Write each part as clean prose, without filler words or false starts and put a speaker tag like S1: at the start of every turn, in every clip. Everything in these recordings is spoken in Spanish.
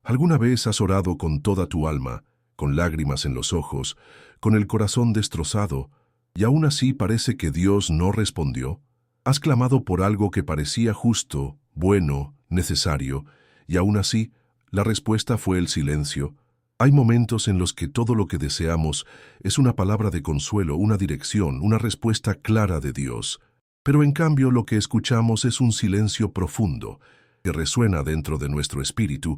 S1: ¿Alguna vez has orado con toda tu alma, con lágrimas en los ojos, con el corazón destrozado, y aún así parece que Dios no respondió? ¿Has clamado por algo que parecía justo, bueno, necesario, y aún así la respuesta fue el silencio? Hay momentos en los que todo lo que deseamos es una palabra de consuelo, una dirección, una respuesta clara de Dios. Pero en cambio lo que escuchamos es un silencio profundo, que resuena dentro de nuestro espíritu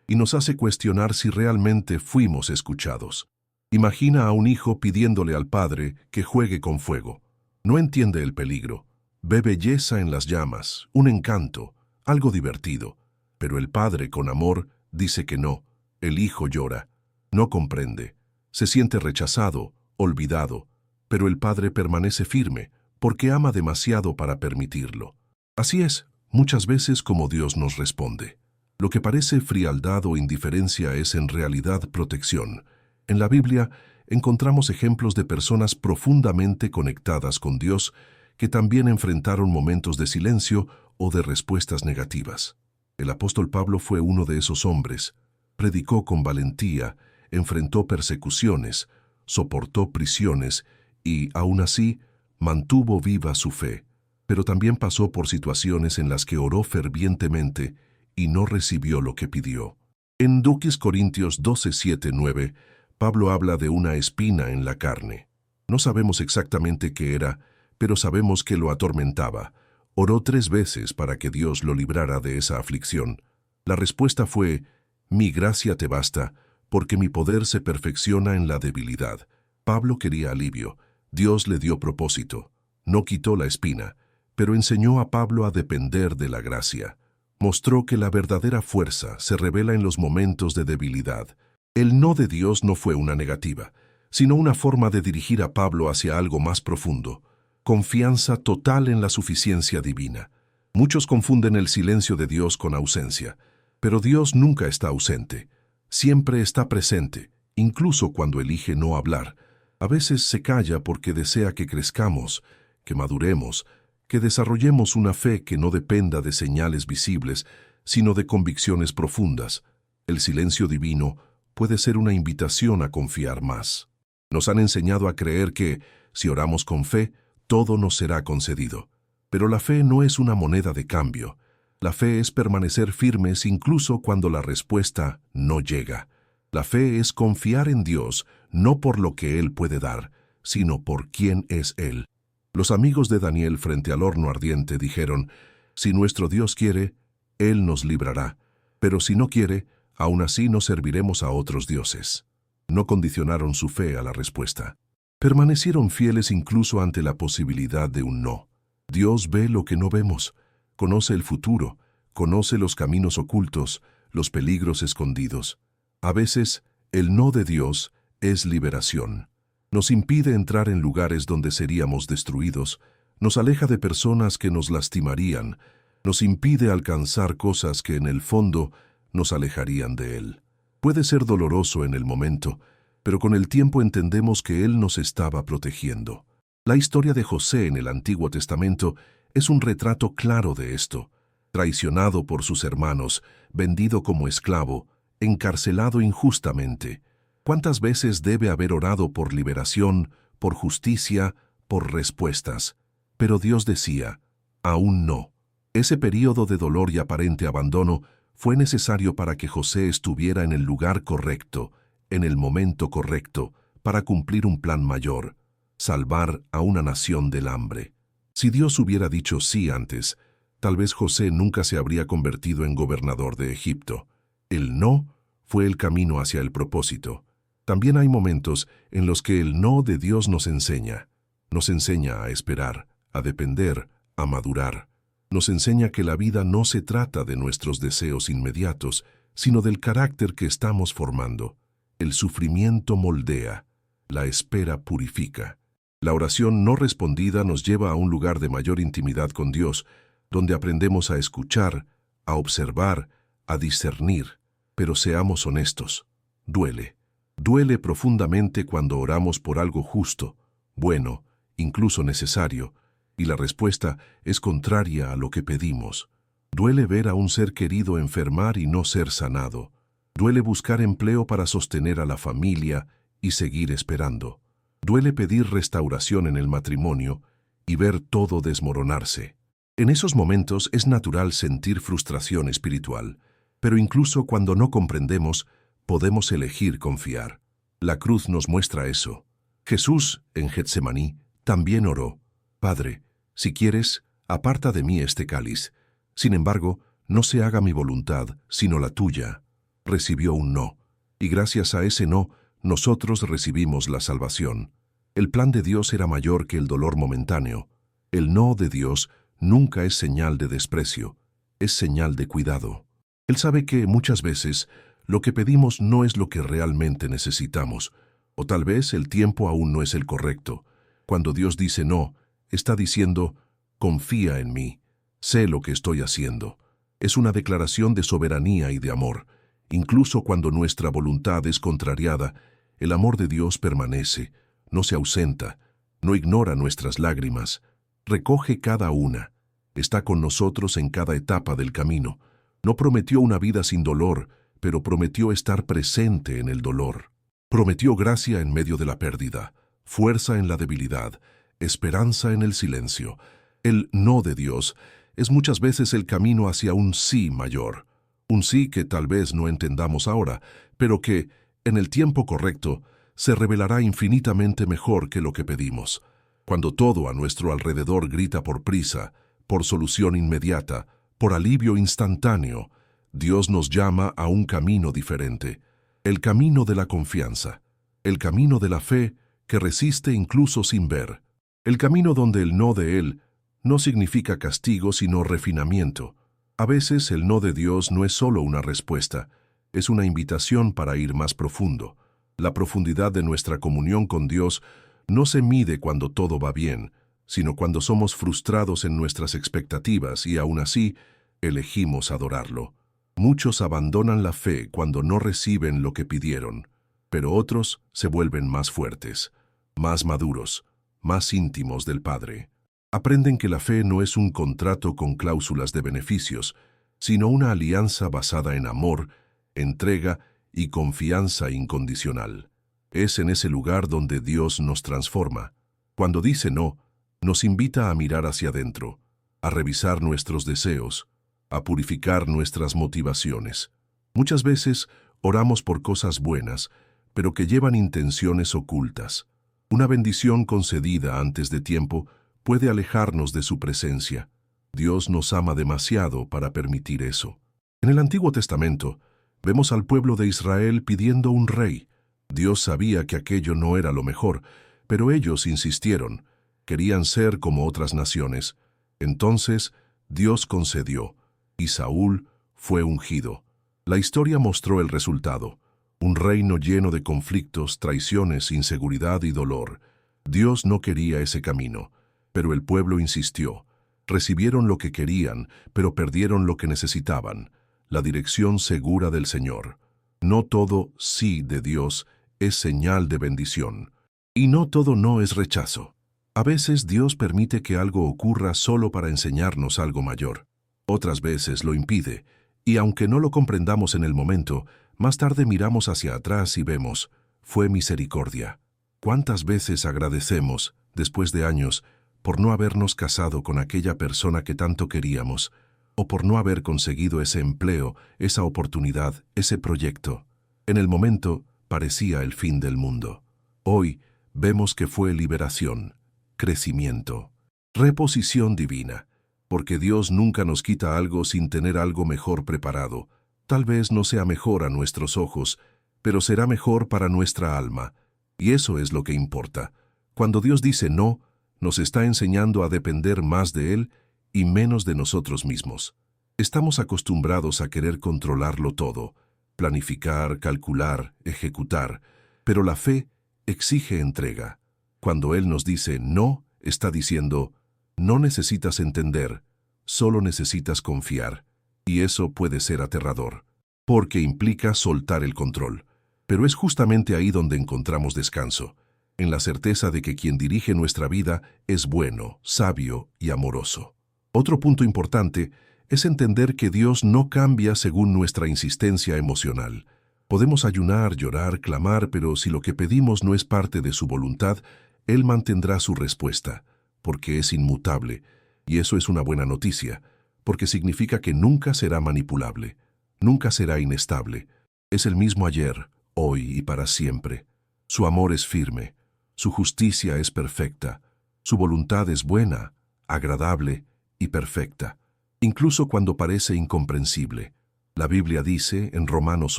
S1: y nos hace cuestionar si realmente fuimos escuchados. Imagina a un hijo pidiéndole al padre que juegue con fuego. No entiende el peligro. Ve belleza en las llamas, un encanto, algo divertido. Pero el padre, con amor, dice que no. El hijo llora. No comprende. Se siente rechazado, olvidado. Pero el padre permanece firme, porque ama demasiado para permitirlo. Así es, muchas veces como Dios nos responde. Lo que parece frialdad o indiferencia es en realidad protección. En la Biblia encontramos ejemplos de personas profundamente conectadas con Dios que también enfrentaron momentos de silencio o de respuestas negativas. El apóstol Pablo fue uno de esos hombres. Predicó con valentía, enfrentó persecuciones, soportó prisiones y, aún así, mantuvo viva su fe. Pero también pasó por situaciones en las que oró fervientemente y no recibió lo que pidió. En 2 Corintios 12, 7, 9, Pablo habla de una espina en la carne. No sabemos exactamente qué era, pero sabemos que lo atormentaba. Oró 3 veces para que Dios lo librara de esa aflicción. La respuesta fue: «Mi gracia te basta, porque mi poder se perfecciona en la debilidad». Pablo quería alivio. Dios le dio propósito. No quitó la espina, pero enseñó a Pablo a depender de la gracia. Mostró que la verdadera fuerza se revela en los momentos de debilidad. El no de Dios no fue una negativa, sino una forma de dirigir a Pablo hacia algo más profundo. Confianza total en la suficiencia divina. Muchos confunden el silencio de Dios con ausencia, pero Dios nunca está ausente. Siempre está presente, incluso cuando elige no hablar. A veces se calla porque desea que crezcamos, que maduremos, que desarrollemos una fe que no dependa de señales visibles, sino de convicciones profundas. El silencio divino puede ser una invitación a confiar más. Nos han enseñado a creer que, si oramos con fe, todo nos será concedido. Pero la fe no es una moneda de cambio. La fe es permanecer firmes incluso cuando la respuesta no llega. La fe es confiar en Dios, no por lo que Él puede dar, sino por quién es Él. Los amigos de Daniel frente al horno ardiente dijeron: «Si nuestro Dios quiere, Él nos librará, pero si no quiere, aún así no serviremos a otros dioses». No condicionaron su fe a la respuesta. Permanecieron fieles incluso ante la posibilidad de un no. Dios ve lo que no vemos, conoce el futuro, conoce los caminos ocultos, los peligros escondidos. A veces, el no de Dios es liberación. Nos impide entrar en lugares donde seríamos destruidos, nos aleja de personas que nos lastimarían, nos impide alcanzar cosas que en el fondo nos alejarían de Él. Puede ser doloroso en el momento, pero con el tiempo entendemos que Él nos estaba protegiendo. La historia de José en el Antiguo Testamento es un retrato claro de esto. Traicionado por sus hermanos, vendido como esclavo, encarcelado injustamente. ¿Cuántas veces debe haber orado por liberación, por justicia, por respuestas? Pero Dios decía: «Aún no». Ese período de dolor y aparente abandono fue necesario para que José estuviera en el lugar correcto, en el momento correcto, para cumplir un plan mayor: salvar a una nación del hambre. Si Dios hubiera dicho sí antes, tal vez José nunca se habría convertido en gobernador de Egipto. El no fue el camino hacia el propósito. También hay momentos en los que el no de Dios nos enseña. Nos enseña a esperar, a depender, a madurar. Nos enseña que la vida no se trata de nuestros deseos inmediatos, sino del carácter que estamos formando. El sufrimiento moldea, la espera purifica. La oración no respondida nos lleva a un lugar de mayor intimidad con Dios, donde aprendemos a escuchar, a observar, a discernir. Pero seamos honestos, duele. Duele profundamente cuando oramos por algo justo, bueno, incluso necesario, y la respuesta es contraria a lo que pedimos. Duele ver a un ser querido enfermar y no ser sanado. Duele buscar empleo para sostener a la familia y seguir esperando. Duele pedir restauración en el matrimonio y ver todo desmoronarse. En esos momentos es natural sentir frustración espiritual, pero incluso cuando no comprendemos, podemos elegir confiar. La cruz nos muestra eso. Jesús, en Getsemaní, también oró: Padre, si quieres, aparta de mí este cáliz. Sin embargo, no se haga mi voluntad, sino la tuya. Recibió un no, y gracias a ese no, nosotros recibimos la salvación. El plan de Dios era mayor que el dolor momentáneo. El no de Dios nunca es señal de desprecio, es señal de cuidado. Él sabe que, muchas veces, lo que pedimos no es lo que realmente necesitamos, o tal vez el tiempo aún no es el correcto. Cuando Dios dice no, está diciendo: confía en mí, sé lo que estoy haciendo. Es una declaración de soberanía y de amor. Incluso cuando nuestra voluntad es contrariada, el amor de Dios permanece, no se ausenta, no ignora nuestras lágrimas, recoge cada una, está con nosotros en cada etapa del camino. No prometió una vida sin dolor, pero prometió estar presente en el dolor. Prometió gracia en medio de la pérdida, fuerza en la debilidad, esperanza en el silencio. El no de Dios es muchas veces el camino hacia un sí mayor. Un sí que tal vez no entendamos ahora, pero que, en el tiempo correcto, se revelará infinitamente mejor que lo que pedimos. Cuando todo a nuestro alrededor grita por prisa, por solución inmediata, por alivio instantáneo, Dios nos llama a un camino diferente, el camino de la confianza, el camino de la fe que resiste incluso sin ver, el camino donde el no de Él no significa castigo sino refinamiento. A veces el no de Dios no es solo una respuesta, es una invitación para ir más profundo. La profundidad de nuestra comunión con Dios no se mide cuando todo va bien, sino cuando somos frustrados en nuestras expectativas y aún así elegimos adorarlo. Muchos abandonan la fe cuando no reciben lo que pidieron, pero otros se vuelven más fuertes, más maduros, más íntimos del Padre. Aprenden que la fe no es un contrato con cláusulas de beneficios, sino una alianza basada en amor, entrega y confianza incondicional. Es en ese lugar donde Dios nos transforma. Cuando dice no, nos invita a mirar hacia adentro, a revisar nuestros deseos, a purificar nuestras motivaciones. Muchas veces oramos por cosas buenas, pero que llevan intenciones ocultas. Una bendición concedida antes de tiempo puede alejarnos de su presencia. Dios nos ama demasiado para permitir eso. En el Antiguo Testamento, vemos al pueblo de Israel pidiendo un rey. Dios sabía que aquello no era lo mejor, pero ellos insistieron. Querían ser como otras naciones. Entonces, Dios concedió, y Saúl fue ungido. La historia mostró el resultado: un reino lleno de conflictos, traiciones, inseguridad y dolor. Dios no quería ese camino, pero el pueblo insistió. Recibieron lo que querían, pero perdieron lo que necesitaban: la dirección segura del Señor. No todo sí de Dios es señal de bendición, y no todo no es rechazo. A veces Dios permite que algo ocurra solo para enseñarnos algo mayor. Otras veces lo impide, y aunque no lo comprendamos en el momento, más tarde miramos hacia atrás y vemos: fue misericordia. ¿Cuántas veces agradecemos, después de años, por no habernos casado con aquella persona que tanto queríamos, o por no haber conseguido ese empleo, esa oportunidad, ese proyecto? En el momento parecía el fin del mundo. Hoy vemos que fue liberación, crecimiento, reposición divina, porque Dios nunca nos quita algo sin tener algo mejor preparado. Tal vez no sea mejor a nuestros ojos, pero será mejor para nuestra alma, y eso es lo que importa. Cuando Dios dice no, nos está enseñando a depender más de Él y menos de nosotros mismos. Estamos acostumbrados a querer controlarlo todo, planificar, calcular, ejecutar, pero la fe exige entrega. Cuando Él nos dice no, está diciendo: no necesitas entender, solo necesitas confiar. Y eso puede ser aterrador, porque implica soltar el control. Pero es justamente ahí donde encontramos descanso, en la certeza de que quien dirige nuestra vida es bueno, sabio y amoroso. Otro punto importante es entender que Dios no cambia según nuestra insistencia emocional. Podemos ayunar, llorar, clamar, pero si lo que pedimos no es parte de su voluntad, Él mantendrá su respuesta, porque es inmutable, y eso es una buena noticia, porque significa que nunca será manipulable, nunca será inestable. Es el mismo ayer, hoy y para siempre. Su amor es firme, su justicia es perfecta, su voluntad es buena, agradable y perfecta, incluso cuando parece incomprensible. La Biblia dice, en Romanos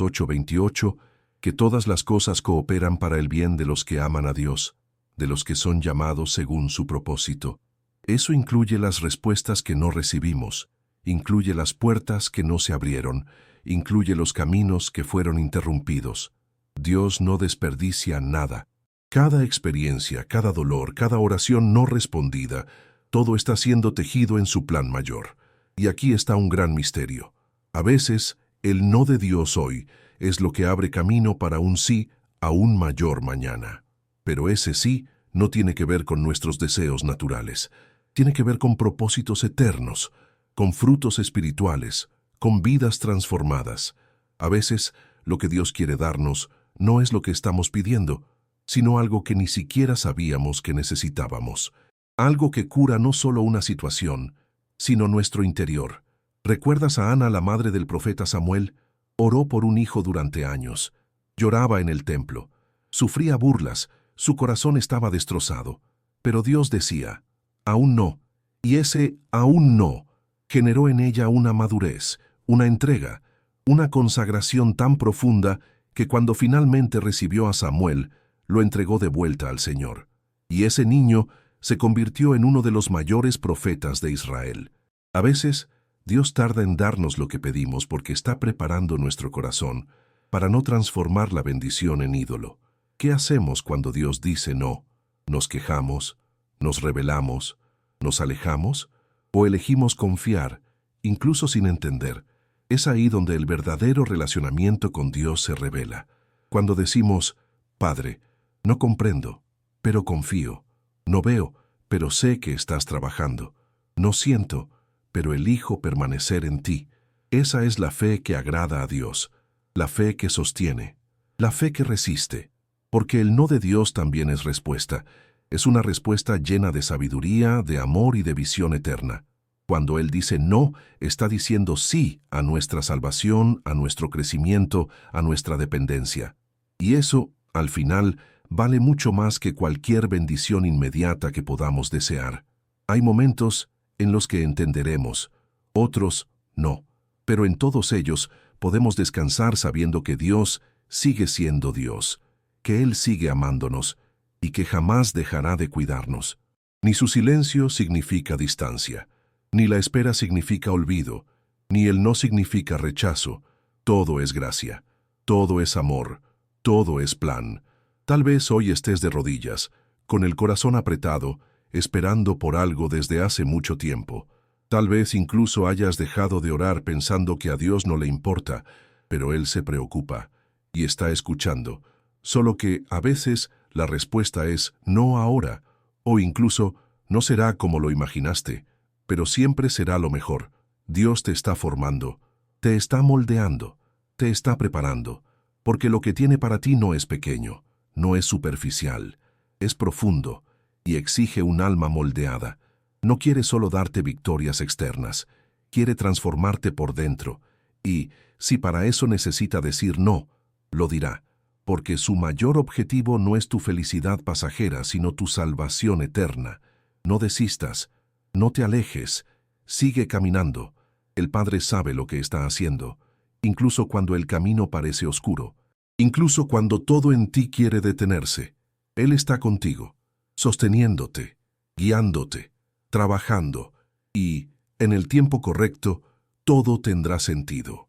S1: 8:28, que todas las cosas cooperan para el bien de los que aman a Dios, de los que son llamados según su propósito. Eso incluye las respuestas que no recibimos, incluye las puertas que no se abrieron, incluye los caminos que fueron interrumpidos. Dios no desperdicia nada. Cada experiencia, cada dolor, cada oración no respondida, todo está siendo tejido en su plan mayor. Y aquí está un gran misterio. A veces, el no de Dios hoy es lo que abre camino para un sí aún mayor mañana. Pero ese sí no tiene que ver con nuestros deseos naturales. Tiene que ver con propósitos eternos, con frutos espirituales, con vidas transformadas. A veces, lo que Dios quiere darnos no es lo que estamos pidiendo, sino algo que ni siquiera sabíamos que necesitábamos. Algo que cura no solo una situación, sino nuestro interior. ¿Recuerdas a Ana, la madre del profeta Samuel? Oró por un hijo durante años. Lloraba en el templo. Sufría burlas. Su corazón estaba destrozado. Pero Dios decía, aún no. Y ese aún no generó en ella una madurez, una entrega, una consagración tan profunda que cuando finalmente recibió a Samuel, lo entregó de vuelta al Señor. Y ese niño se convirtió en uno de los mayores profetas de Israel. A veces, Dios tarda en darnos lo que pedimos porque está preparando nuestro corazón para no transformar la bendición en ídolo. ¿Qué hacemos cuando Dios dice no? ¿Nos quejamos? ¿Nos rebelamos? ¿Nos alejamos? ¿O elegimos confiar, incluso sin entender? Es ahí donde el verdadero relacionamiento con Dios se revela. Cuando decimos, Padre, no comprendo, pero confío. No veo, pero sé que estás trabajando. No siento, pero elijo permanecer en ti. Esa es la fe que agrada a Dios, la fe que sostiene, la fe que resiste. Porque el no de Dios también es respuesta. Es una respuesta llena de sabiduría, de amor y de visión eterna. Cuando Él dice no, está diciendo sí a nuestra salvación, a nuestro crecimiento, a nuestra dependencia. Y eso, al final, vale mucho más que cualquier bendición inmediata que podamos desear. Hay momentos en los que entenderemos, otros no, pero en todos ellos podemos descansar sabiendo que Dios sigue siendo Dios, que Él sigue amándonos y que jamás dejará de cuidarnos. Ni su silencio significa distancia, ni la espera significa olvido, ni el no significa rechazo. Todo es gracia, todo es amor, todo es plan. Tal vez hoy estés de rodillas, con el corazón apretado, esperando por algo desde hace mucho tiempo. Tal vez incluso hayas dejado de orar pensando que a Dios no le importa, pero Él se preocupa y está escuchando. Solo que a veces la respuesta es no ahora, o incluso no será como lo imaginaste, pero siempre será lo mejor. Dios te está formando, te está moldeando, te está preparando, porque lo que tiene para ti no es pequeño, no es superficial, es profundo y exige un alma moldeada. No quiere solo darte victorias externas, quiere transformarte por dentro, y si para eso necesita decir no, lo dirá, porque su mayor objetivo no es tu felicidad pasajera, sino tu salvación eterna. No desistas, no te alejes, sigue caminando. El Padre sabe lo que está haciendo, incluso cuando el camino parece oscuro, incluso cuando todo en ti quiere detenerse. Él está contigo, sosteniéndote, guiándote, trabajando, y, en el tiempo correcto, todo tendrá sentido.